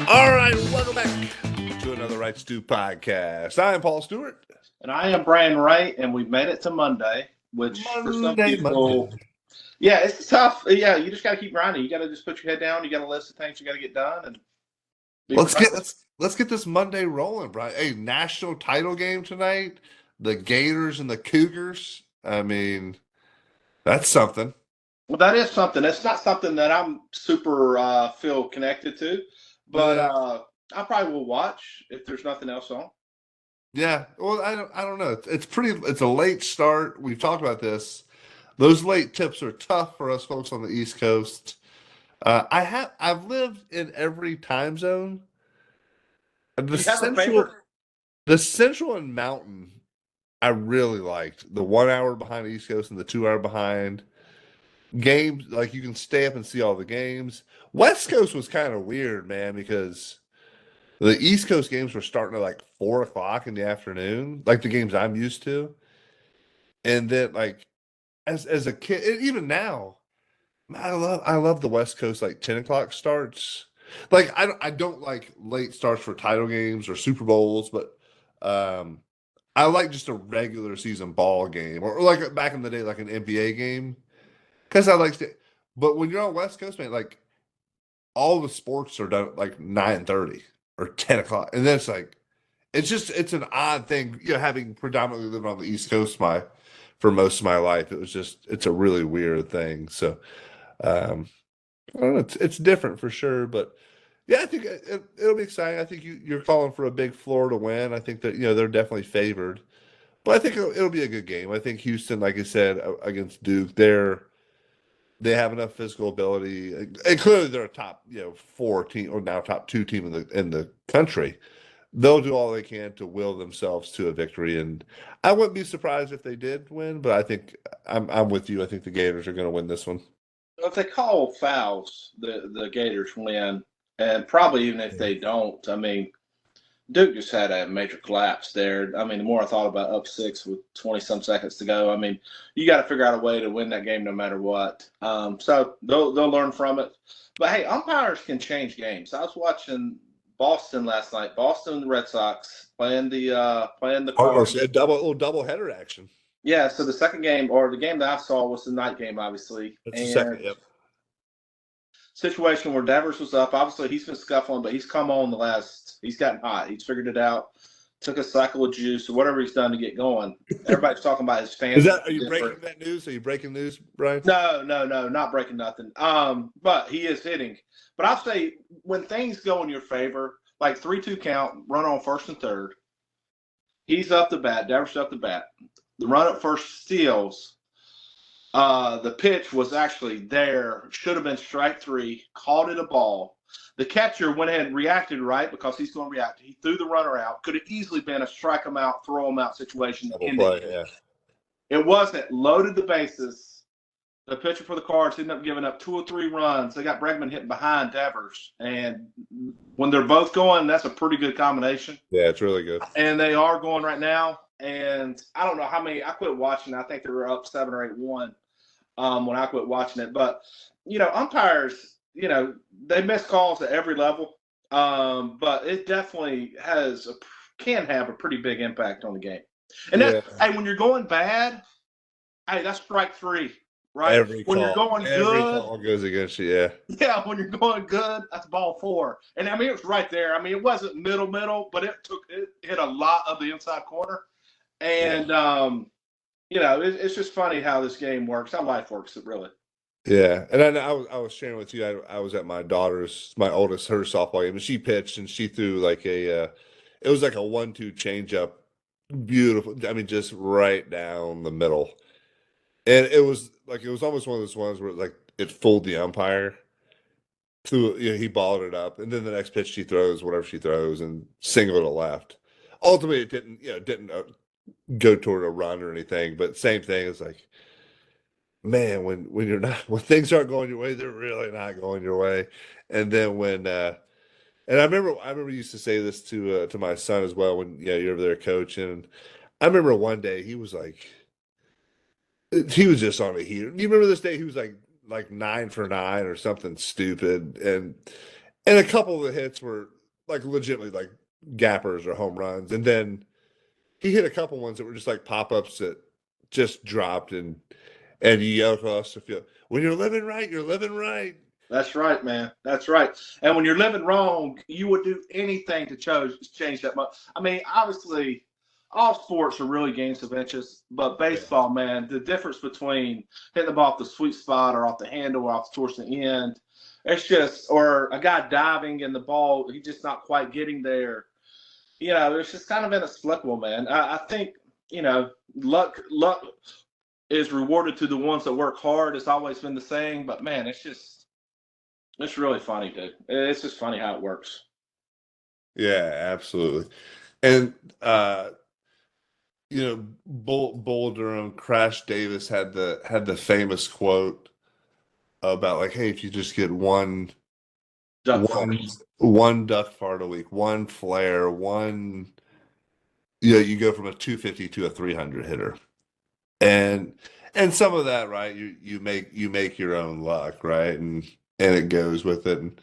All right, welcome back to another Wright Stew podcast. I am Paul Stewart. And I am Brian Wright, and we've made it to Monday, which for some people, yeah, it's tough. Yeah, you just got to keep grinding. You got to just put your head down. You got a list of things you got to get done, and let's get this Monday rolling, Brian. Hey, national title game tonight. The Gators and the Cougars. I mean, that's something. Well, that is something. It's not something that I'm super feel connected to, but I probably will watch if there's nothing else on. Yeah, well, I don't know. It's a late start. We've talked about this. Those late tips are tough for us folks on the East Coast. I've lived in every time zone. Do you have a favorite? The Central and Mountain, I really liked. The 1 hour behind the East Coast and the 2 hour behind. Games, like you can stay up and see all the games. West Coast was kind of weird, man, because the East Coast games were starting at like 4 o'clock in the afternoon, like the games I'm used to. And then, like, as a kid, and even now, I love the West Coast like 10 o'clock starts. Like I don't like late starts for title games or Super Bowls, but I like just a regular season ball game or like back in the day, like an NBA game. Because I like to, but when you're on West Coast, man, like all the sports are done at like 9:30 or 10 o'clock. And then it's like it's an odd thing, having predominantly lived on the East Coast for most of my life. It's a really weird thing. So I don't know, it's different for sure, but yeah, I think it'll be exciting. I think you're calling for a big Florida win. I think that they're definitely favored, but I think it'll be a good game. I think Houston, like I said, against Duke, they have enough physical ability, and clearly they're a top 4 team or now top 2 team in the country. They'll do all they can to will themselves to a victory, and I wouldn't be surprised if they did win. But I think I'm with you. I think the Gators are going to win this one. If they call fouls, the Gators win, and probably even if they don't, I mean, Duke just had a major collapse there. I mean, the more I thought about up 6 with 20-some seconds to go, I mean, you got to figure out a way to win that game no matter what. So they'll learn from it. But hey, umpires can change games. I was watching Boston last night. Boston Red Sox playing the Cards. A double header action. Yeah. So the second game, or the game that I saw, was the night game, obviously. That's the second. Yep. Situation where Devers was up. Obviously, he's been scuffling, but he's come on he's gotten hot. He's figured it out. Took a cycle of juice or whatever he's done to get going. Everybody's talking about his fans. Are you breaking that news? Are you breaking news, Brian? No, not breaking nothing. But he is hitting. But I'll say when things go in your favor, like 3-2 count, run on first and third. He's up the bat. Devers up the bat. The run up first steals. The pitch was actually there. Should have been strike 3. Called it a ball. The catcher went ahead and reacted right because he's going to react. He threw the runner out. Could have easily been a strike him out, throw him out situation. Yeah. It wasn't. Loaded the bases. The pitcher for the Cards ended up giving up 2 or 3 runs. They got Bregman hitting behind Devers. And when they're both going, that's a pretty good combination. Yeah, it's really good. And they are going right now. And I don't know how many – I quit watching. I think they were up 7 or 8-1 when I quit watching it. But, umpires – they miss calls at every level, but it definitely can have a pretty big impact on the game. And when you're going bad, that's strike 3, right? You're going every good, call goes against you. Yeah. Yeah, when you're going good, that's ball 4. And I mean, it was right there. I mean, it wasn't middle, but it hit a lot of the inside corner. And it's just funny how this game works, how life works. It really. Yeah, and I was sharing with you. I was at my oldest, her softball game, and she pitched and she threw like it was like a 1-2 changeup, beautiful. I mean, just right down the middle, and it was almost one of those ones where like it fooled the umpire. He balled it up, and then the next pitch she throws, whatever she throws, and single to left. Ultimately, it didn't go toward a run or anything, but same thing. It's like, man, when things aren't going your way, they're really not going your way. And then and I remember you used to say this to my son as well when you're over there coaching. I remember one day he was just on a heater. Do you remember this day he was like 9 for 9 or something stupid, and a couple of the hits were like legitimately like gappers or home runs, and then he hit a couple ones that were just like pop ups that just dropped, and you yell across the field, "When you're living right, you're living right." That's right, man. That's right. And when you're living wrong, you would do anything to change that much. I mean, obviously, all sports are really games of inches, but Yeah. baseball, man, the difference between hitting the ball off the sweet spot or off the handle or off towards the end, it's just, or a guy diving and the ball, he's just not quite getting there. It's just kind of inexplicable, man. I think, luck is rewarded to the ones that work hard. It's always been the saying, but man, it's really funny, dude. It's just funny how it works. Yeah, absolutely. And Bull Durham, Crash Davis had the famous quote about like, hey, if you just get Duck one farts. one duck fart a week, one flare, you go from a 250 to a 300 hitter. And some of that, right? You make your own luck, right? And it goes with it. And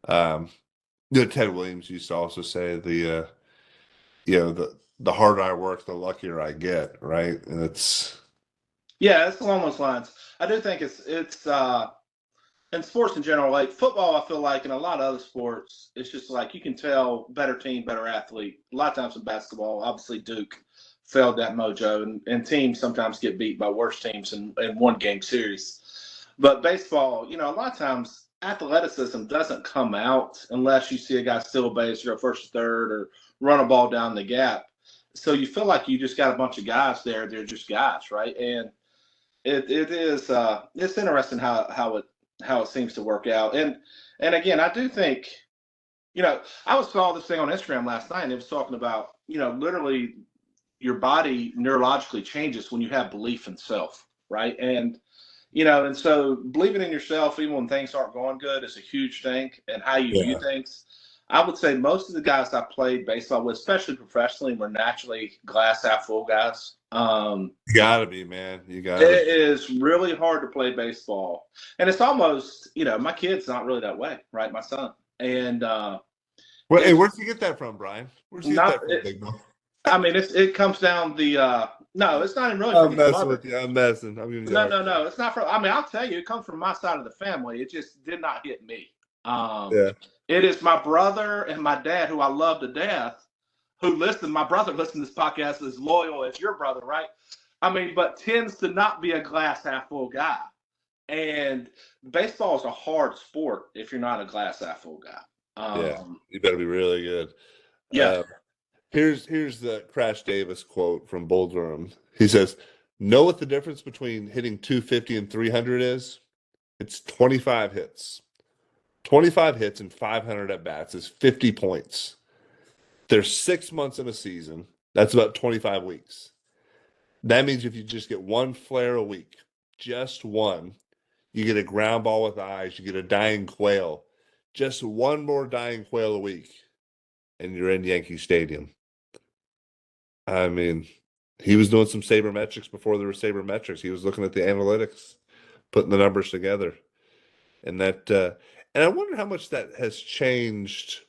um, Ted Williams used to also say the harder I work, the luckier I get, right? And it's Yeah, it's along those lines. I do think it's in sports in general, like football, I feel like in a lot of other sports, it's just like you can tell better team, better athlete. A lot of times in basketball, obviously Duke failed that mojo, and teams sometimes get beat by worse teams in one game series. But baseball, a lot of times athleticism doesn't come out unless you see a guy steal a base or go first or third or run a ball down the gap. So you feel like you just got a bunch of guys there. They're just guys, right? And it is it's interesting how it seems to work out. And again, I do think I was saw this thing on Instagram last night, and it was talking about literally your body neurologically changes when you have belief in self, right? And so believing in yourself even when things aren't going good is a huge thing, and how you view yeah, things. I would say most of the guys I played baseball with, especially professionally, were naturally glass half full guys. you gotta be, man. You gotta It be. is really hard to play baseball, and it's almost my kid's not really that way, right? My son, and Well, hey, it's where'd you get that from, Brian? Where'd you get not. that from, big boy? I mean, it comes down the no, it's not even really from I'm his messing mother. with you. I'm messing. I'm giving you a No, hard no, time. no, it's not from. I mean, I'll tell you, it comes from my side of the family. It just did not hit me. Um, Yeah. it is my brother and my dad, who I love to death, who listen. My brother listens to this podcast as loyal as your brother, right? I mean, but tends to not be a glass half full guy. And baseball is a hard sport if you're not a glass half full guy. Yeah. Um, You better be really good. yeah, Here's the Crash Davis quote from Bull Durham. He says, "Know what the difference between hitting 250 and 300 is? It's 25 hits. 25 hits and 500 at bats is 50 points. There's 6 months in a season. That's about 25 weeks. That means if you just get one flare a week, just one, you get a ground ball with eyes, you get a dying quail, just one more dying quail a week, and you're in Yankee Stadium." I mean, he was doing some sabermetrics before there were sabermetrics. He was looking at the analytics, putting the numbers together, and and I wonder how much that has changed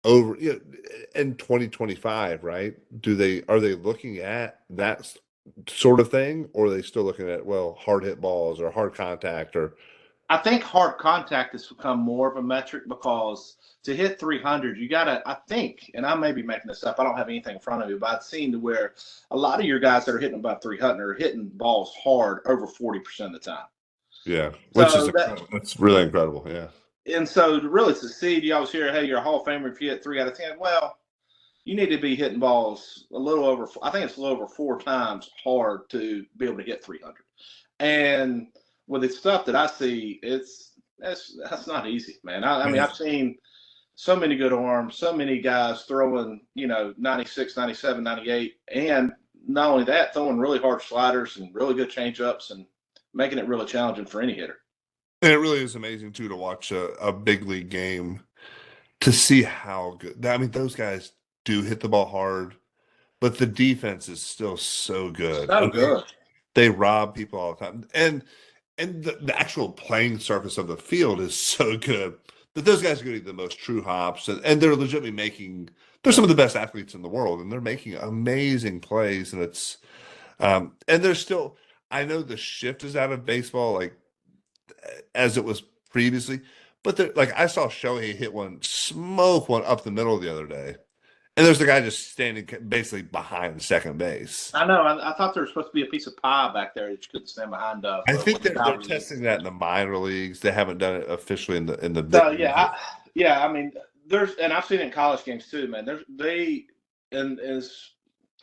over in 2025, right? Are they looking at that sort of thing, or are they still looking at, well, hard hit balls or hard contact or I think hard contact has become more of a metric because to hit 300, you got to, I think, and I may be making this up, I don't have anything in front of me, but I've seen to where a lot of your guys that are hitting about 300 are hitting balls hard over 40% of the time. yeah, which is So that, incredible. That's really incredible. Yeah. and so to really succeed, you always hear, hey, you're a Hall of Famer if you hit 3 out of 10. Well, you need to be hitting balls a little over, I think it's a little over 4 times hard to be able to hit 300. And with the stuff that I see, that's not easy, man. I mean, Yeah. I've seen so many good arms, so many guys throwing, 96, 97, 98, and not only that, throwing really hard sliders and really good changeups and making it really challenging for any hitter. And it really is amazing too to watch a big league game to see how good. I mean, those guys do hit the ball hard, but the defense is still so good, So and they good. they rob people all the time. And the actual playing surface of the field is so good. But those guys are getting the most true hops, and they're legitimately making. They're some of the best athletes in the world, and they're making amazing plays. And and they're still. I know the shift is out of baseball, like as it was previously, but like I saw Shohei smoke one up the middle the other day, and there's the guy just standing basically behind second base. I know. I thought there was supposed to be a piece of pie back there that you couldn't stand behind. I think they're testing that in the minor leagues. They haven't done it officially in the big so yeah. I mean, and I've seen it in college games too, man.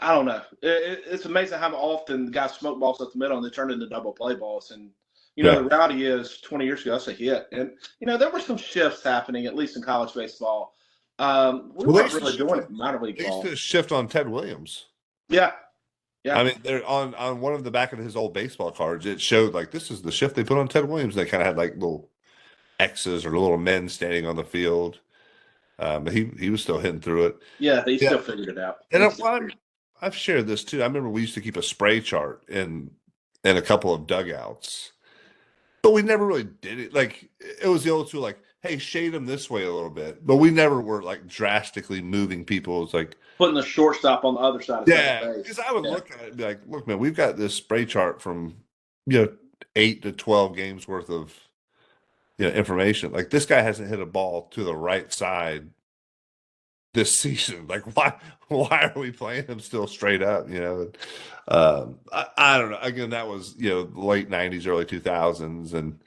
I don't know. It's amazing how often the guys smoke balls up the middle and they turn into double play balls. And the reality is, 20 years ago, that's a hit. And there were some shifts happening, at least in college baseball. We weren't really doing it in minor league ball. They used to shift on Ted Williams. Yeah. Yeah. I mean, they're on one of the back of his old baseball cards. It showed like this is the shift they put on Ted Williams. They kind of had like little X's or little men standing on the field. But he was still hitting through it. Yeah, he still figured it out. And I've shared this too. I remember we used to keep a spray chart in a couple of dugouts, but we never really did it. Like it was the old school, like, hey, shade them this way a little bit, but we never were like drastically moving people. It's like putting the shortstop on the other side of the base. Because I would look at it and be like, look, man, we've got this spray chart from 8 to 12 games worth of information. Like this guy hasn't hit a ball to the right side this season. Like why are we playing him still straight up? I don't know. Again, that was late 90s, early 2000s, and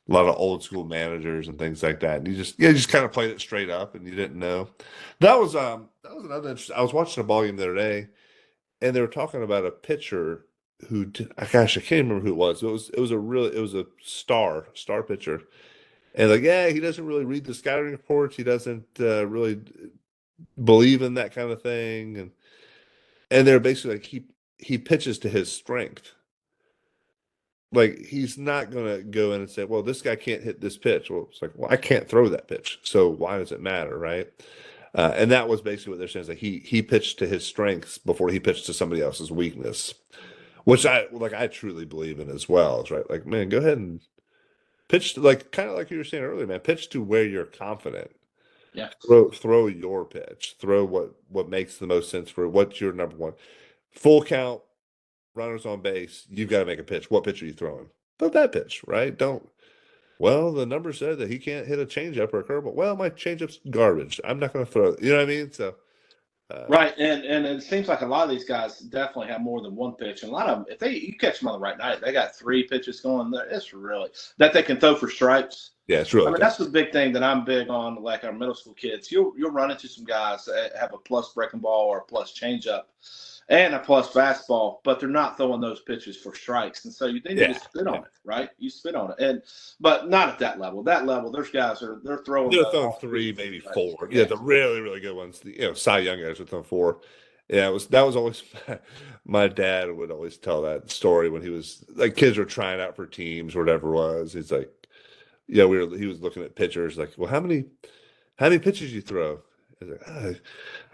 a lot of old school managers and things like that. And you just kind of played it straight up, and you didn't know. That was another interesting. I was watching a ball game the other day, and they were talking about a pitcher who I can't remember who it was. It was a star pitcher, and like he doesn't really read the scouting reports. He doesn't really believe in that kind of thing, and they're basically like he pitches to his strength. Like he's not going to go in and say, well, this guy can't hit this pitch. Well, it's like, well, I can't throw that pitch, so why does it matter, right? And that was basically what they're saying, is like he pitched to his strengths before he pitched to somebody else's weakness, which I truly believe in as well. It's right, like, man, go ahead and pitch like kind of like you were saying earlier, man. Pitch to where you're confident. Yeah. Throw your pitch. Throw what makes the most sense for what's your number one. Full count, runners on base. You've got to make a pitch. What pitch are you throwing? Throw that pitch, right? Don't. Well, the number said that he can't hit a changeup or a curveball. Well, my changeup's garbage. I'm not going to throw it. You know what I mean? So. Right, and it seems like a lot of these guys definitely have more than one pitch, and a lot of them, if you catch them on the right night, they got 3 pitches going there. It's really that they can throw for strikes. Yeah, it's really. I mean, that's the big thing that I'm big on. Like our middle school kids, you'll run into some guys that have a plus breaking ball or a plus changeup, and a plus fastball, but they're not throwing those pitches for strikes, and so you need to spit on it, right? You spit on it, but not at that level. That level, there's guys they're throwing. They're throwing 3, maybe 4. Yeah, the really, really good ones. Cy Young guys are throwing 4. Yeah, that was always my dad would always tell that story when he was like kids were trying out for teams or whatever it was. He's like, he was looking at pitchers like, well, how many pitches you throw? He's like, I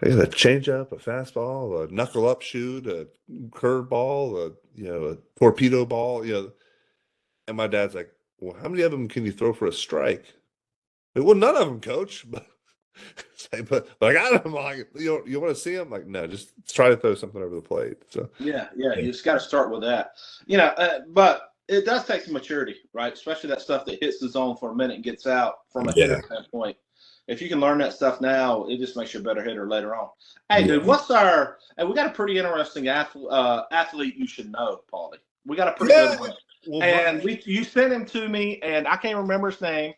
got a changeup, a fastball, a knuckle up shoot, a curveball, a torpedo ball, And my dad's like, well, how many of them can you throw for a strike? Like, well, none of them, coach. But I got them. Like, you want to see them? Like, no, just try to throw something over the plate. So yeah. You just got to start with that. But it does take some maturity, right? Especially that stuff that hits the zone for a minute and gets out from a hitter standpoint. If you can learn that stuff now, it just makes you a better hitter later on. Hey, dude, we got a pretty interesting athlete you should know, Paulie. We got a pretty good one. Well, and you sent him to me, and I can't remember his name.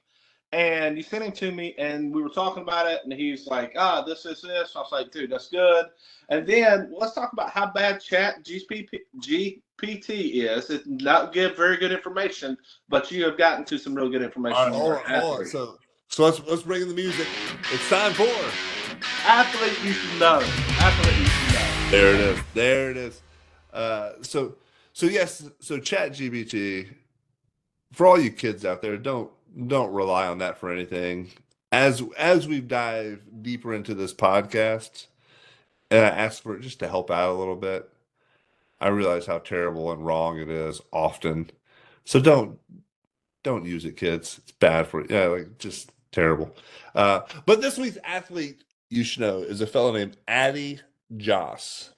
And you sent him to me, and we were talking about it, and he's like, this is this. I was like, dude, that's good. And then let's talk about how bad Chat GPT is. It not give very good information, but you have gotten to some real good information. All right. So let's bring in the music. It's time for Athlete You Should Know. Athlete You Should Know. There it is. So Chat GPT, for all you kids out there, don't rely on that for anything. As we've dived deeper into this podcast, and I asked for it just to help out a little bit, I realize how terrible and wrong it is often. So don't use it, kids. It's bad for you. Yeah, like just Terrible. But this week's athlete, you should know, is a fellow named Addie Joss.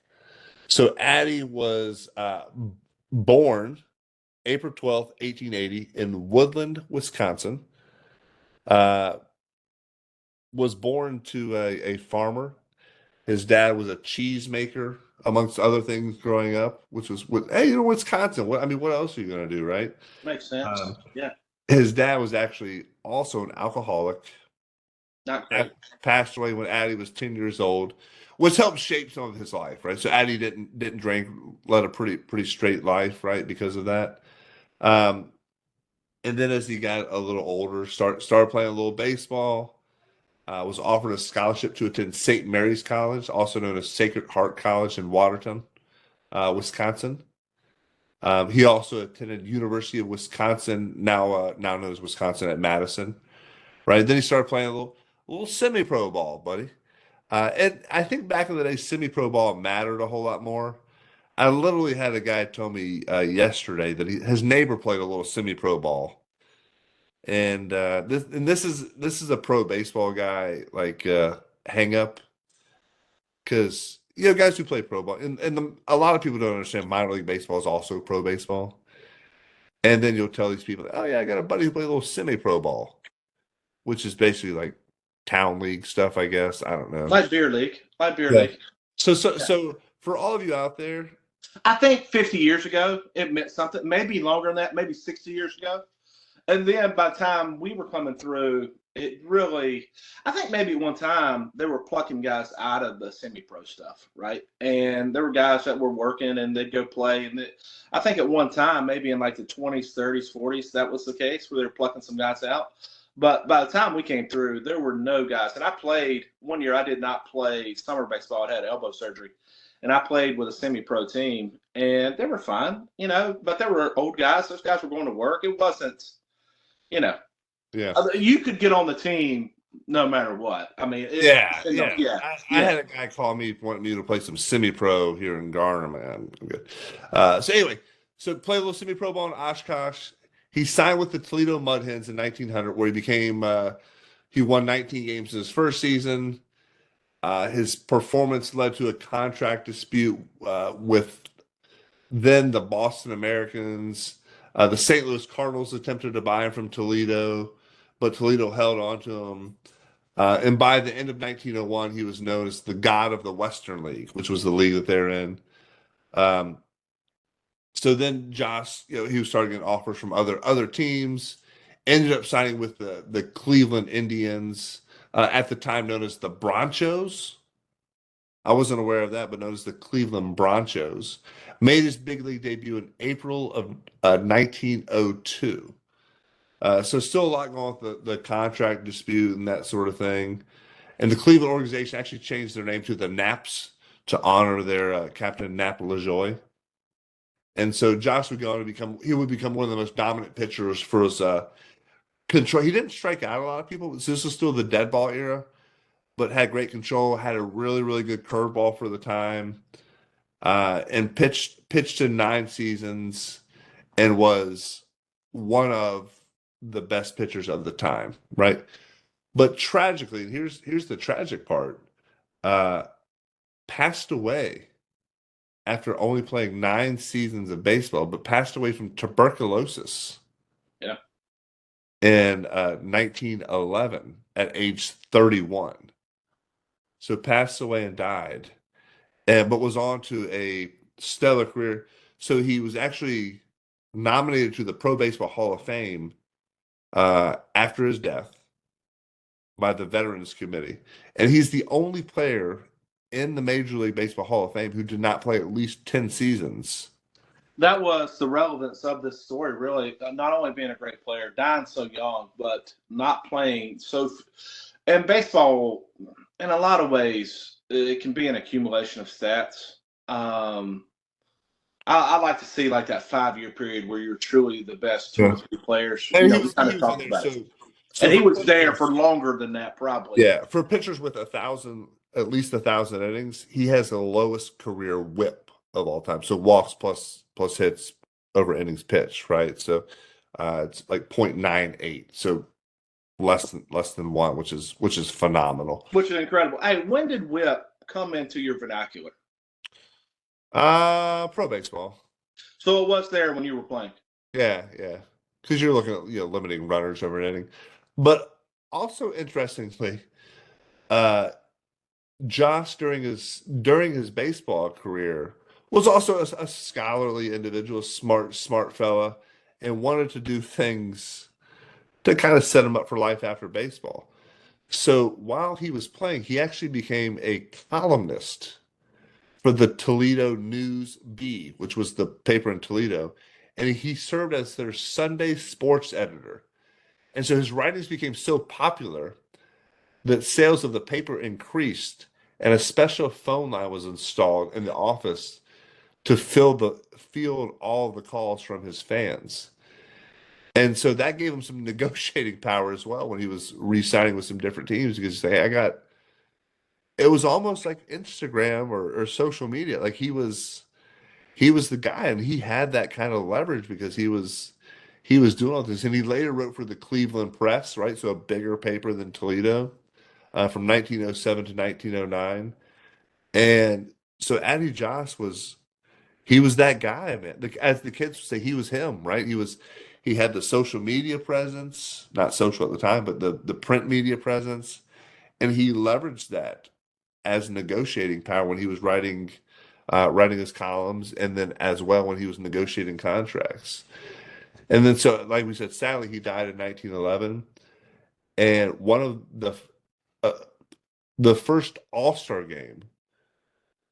So Addie was born April 12th, 1880 in Woodland, Wisconsin. Was born to a farmer. His dad was a cheesemaker, amongst other things, growing up, which was, hey, Wisconsin. I mean, what else are you going to do, right? Makes sense. Yeah. His dad was actually also an alcoholic. Not great. Passed away when Addie was 10 years old, which helped shape some of his life, right? So Addie didn't drink, led a pretty straight life, right, because of that. Um, and then as he got a little older, started playing a little baseball. Was offered a scholarship to attend St. Mary's College, also known as Sacred Heart College in Watertown, Wisconsin. He also attended University of Wisconsin, now known as Wisconsin at Madison. Right. Then he started playing a little semi-pro ball, buddy. And I think back in the day, semi-pro ball mattered a whole lot more. I literally had a guy tell me yesterday that his neighbor played a little semi-pro ball, and this is a pro baseball guy like hang up, because guys who play pro ball, and a lot of people don't understand minor league baseball is also pro baseball. And then you'll tell these people, oh yeah, I got a buddy who plays a little semi-pro ball, which is basically like town league stuff, I guess. I don't know. Like beer league. Like beer Yeah. league. So for all of you out there, I think 50 years ago, it meant something. Maybe longer than that, maybe 60 years ago. And then by the time we were coming through, it really, I think maybe at one time they were plucking guys out of the semi-pro stuff, right? And there were guys that were working and they'd go play. And I think at one time, maybe in like the 20s, 30s, 40s, that was the case where they were plucking some guys out. But by the time we came through, there were no guys. And I played one year. I did not play summer baseball. I had elbow surgery, and I played with a semi-pro team, and they were fine, But there were old guys. Those guys were going to work. It wasn't, yeah, you could get on the team no matter what. I mean, yeah. I yeah. had a guy call me wanting me to play some semi-pro here in Garner, man. I'm good. So anyway, so play a little semi-pro ball in Oshkosh. He signed with the Toledo Mud Hens in 1900, where he won 19 games in his first season. His performance led to a contract dispute with then the Boston Americans. The St. Louis Cardinals attempted to buy him from Toledo, but Toledo held on to him. And by the end of 1901, he was known as the God of the Western League, which was the league that they're in. So then Josh, he was starting to get offers from other teams. Ended up signing with the Cleveland Indians, at the time known as the Bronchos. I wasn't aware of that, but known as the Cleveland Bronchos. Made his big league debut in April of 1902. So still a lot going on with the contract dispute and that sort of thing. And the Cleveland organization actually changed their name to the Naps to honor their captain, Nap LaJoie. And so Josh would become one of the most dominant pitchers for his control. He didn't strike out a lot of people. So this was still the dead ball era, but had great control, had a really, really good curveball for the time, and pitched in 9 seasons and was one of the best pitchers of the time, right? But tragically, and here's the tragic part, passed away after only playing 9 seasons of baseball, but passed away from tuberculosis. Yeah. In 1911 at age 31. So passed away and died, but was on to a stellar career. So he was actually nominated to the Pro Baseball Hall of Fame after his death by the Veterans Committee. And he's the only player in the Major League Baseball Hall of Fame who did not play at least 10 seasons. That was the relevance of this story, really. Not only being a great player, dying so young, but not playing and baseball, in a lot of ways, it can be an accumulation of stats. I like to see like that 5-year period where you're truly the best 2 or 3 players. And we kind of talked about it. So and he was there for longer than that, probably. Yeah, for pitchers with at least 1,000 innings, he has the lowest career WHIP of all time. So walks plus hits over innings pitched, right? So it's like 0.98. So less than one, which is phenomenal. Which is incredible. Hey, when did whip come into your vernacular? Pro baseball. So it was there when you were playing. Yeah, yeah. Because you're looking at limiting runners over an inning. But also interestingly, uh Josh during his baseball career was also a scholarly individual, smart fella, and wanted to do things to kind of set him up for life after baseball. So while he was playing, he actually became a columnist for the Toledo News Bee, which was the paper in Toledo, and he served as their Sunday sports editor. And so his writings became so popular that sales of the paper increased, and a special phone line was installed in the office to field all the calls from his fans. And so that gave him some negotiating power as well when he was re-signing with some different teams because he say, I got it was almost like Instagram or social media. Like he was the guy and he had that kind of leverage because he was doing all this. And he later wrote for the Cleveland Press, right? So a bigger paper than Toledo, from 1907 to 1909. And so Addie Joss he was that guy, man. As the kids would say, he was him, right? He had the social media presence, not social at the time, but the print media presence, and he leveraged that as negotiating power when he was writing his columns, and then as well when he was negotiating contracts. And then so, like we said, sadly he died in 1911, and one of uh, the first All-Star game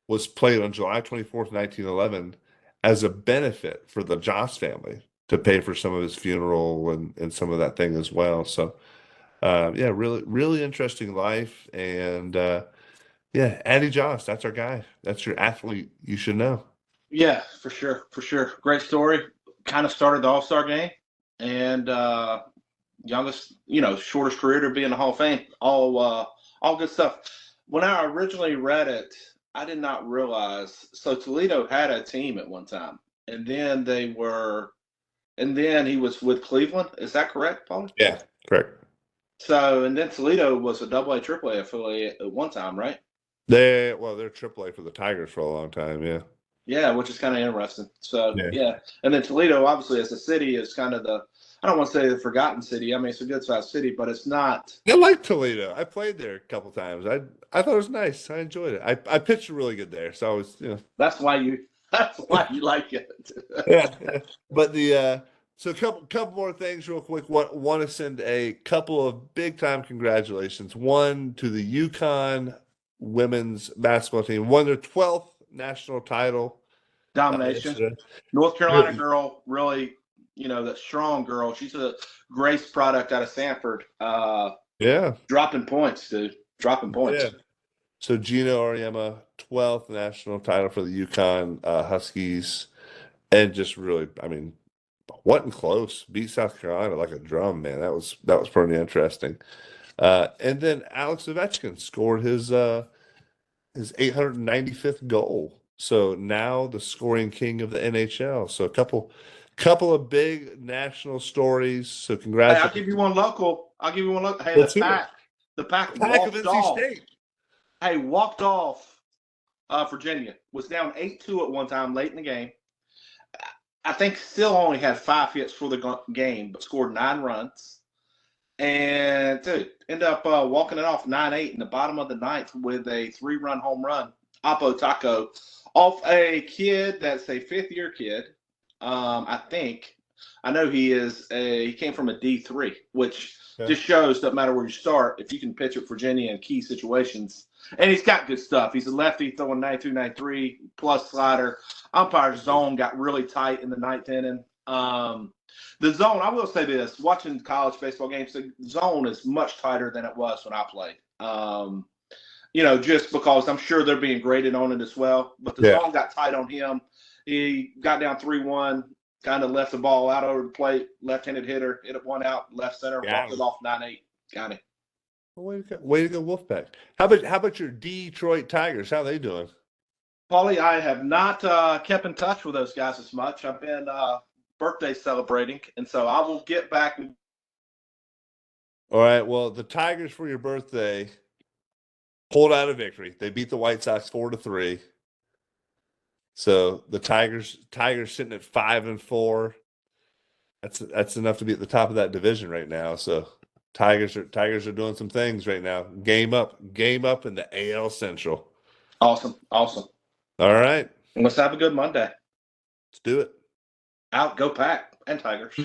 was played on July 24th, 1911, as a benefit for the Joss family to pay for some of his funeral and some of that thing as well. So, yeah, really, really interesting life. And yeah, Addie Joss, that's our guy. That's your athlete you should know. Yeah, for sure, for sure. Great story. Kind of started the All Star game, and youngest, shortest career to be in the Hall of Fame. All good stuff. When I originally read it, I did not realize. So Toledo had a team at one time, and then he was with Cleveland. Is that correct, Paul? Yeah, correct. So, and then Toledo was a double A, triple A affiliate at one time, right? They're AAA for the Tigers for a long time. Yeah. Yeah, which is kind of interesting. So, Yeah. yeah. And then Toledo, obviously, as a city, is kind of I don't want to say the forgotten city. I mean, it's a good sized city, but it's not. I like Toledo. I played there a couple times. I thought it was nice. I enjoyed it. I pitched really good there, so I was. That's why you. That's why you like it. Yeah, yeah. But so a couple more things real quick. Want to send a couple of big time congratulations. One to the Uconn women's basketball team, won their 12th national title Domination. yesterday. North Carolina girl, really, that strong girl. She's a Grace product out of Sanford. Yeah, Dropping points, dude. Dropping points. yeah. So Gina Auriemma, 12th national title for the Yukon Huskies, and just really, I mean, wasn't close. Beat South Carolina like a drum, man. That was pretty interesting. And then Alex Ovechkin scored his 895th goal. So now the scoring king of the NHL. So a couple of big national stories. So Hey, I'll congratulations. give you one local. Hey, Let's hear it. The pack Pack of walked NC off. State. Hey, walked off. Virginia was down 8-2 at one time late in the game. I think still only had 5 hits for the game, but scored 9 runs. And dude, ended up walking it off 9-8 in the bottom of the ninth with a 3-run home run. Apo Taco off a kid that's a 5th-year kid. I think. I know he came from a D3, which just shows that no matter where you start, if you can pitch at Virginia in key situations. And he's got good stuff. He's a lefty throwing 92, 93 plus slider. Umpire's zone got really tight in the ninth inning. The zone, I will say this, watching college baseball games, the zone is much tighter than it was when I played. Just because I'm sure they're being graded on it as well. But the zone got tight on him. He got down 3-1, kind of left the ball out over the plate, left-handed hitter, hit it one out, left center, walked it off 9-8. Got it. Way to go, Wolfpack. How about your Detroit Tigers? How are they doing? Paulie, I have not kept in touch with those guys as much. I've been birthday celebrating, and so I will get back. All right. Well, the Tigers for your birthday pulled out a victory. They beat the White Sox 4-3. So the Tigers sitting at 5-4. That's enough to be at the top of that division right now. So Tigers are doing some things right now. Game up in the AL Central. Awesome. All right. Let's have a good Monday. Let's do it. Out, go Pack and Tigers.